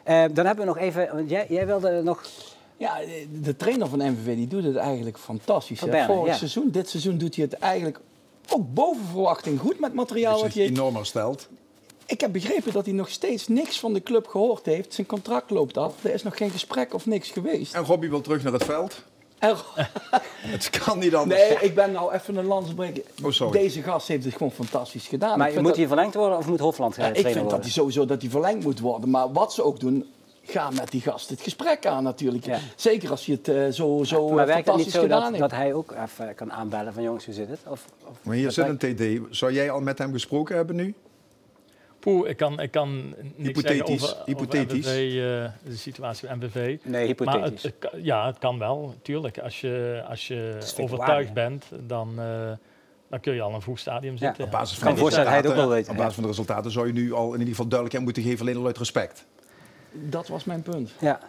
Dan hebben we nog even... Want jij wilde nog... Ja, de trainer van MVV die doet het eigenlijk fantastisch. Berne, seizoen, dit seizoen doet hij het eigenlijk ook boven verwachting goed met materiaal. Is wat hij enorm hersteld. Ik heb begrepen dat hij nog steeds niks van de club gehoord heeft. Zijn contract loopt af. Er is nog geen gesprek of niks geweest. En Robbie wil terug naar het veld. Het kan niet anders. Nee, ik ben nou even een lans breken. Deze gast heeft het gewoon fantastisch gedaan. Maar moet hij verlengd worden of moet Hofland trainer worden? Ik vind dat hij sowieso dat hij verlengd moet worden. Maar wat ze ook doen, ga met die gast het gesprek aan natuurlijk. Ja. Zeker als je het zo maar werkt het fantastisch niet zo gedaan heeft. dat hij ook even kan aanbellen van jongens, hoe zit het? Maar hier zit een TD. Zou jij al met hem gesproken hebben nu? Poeh, ik kan niks zeggen over hypothetisch. MVV, de situatie bij MVV. Nee, hypothetisch. Maar het kan wel, tuurlijk. Als je overtuigd bent, dan kun je al in een vroeg stadium zitten. Op basis van de resultaten zou je nu al in ieder geval duidelijkheid moeten geven, alleen al uit respect. Dat was mijn punt. Ja.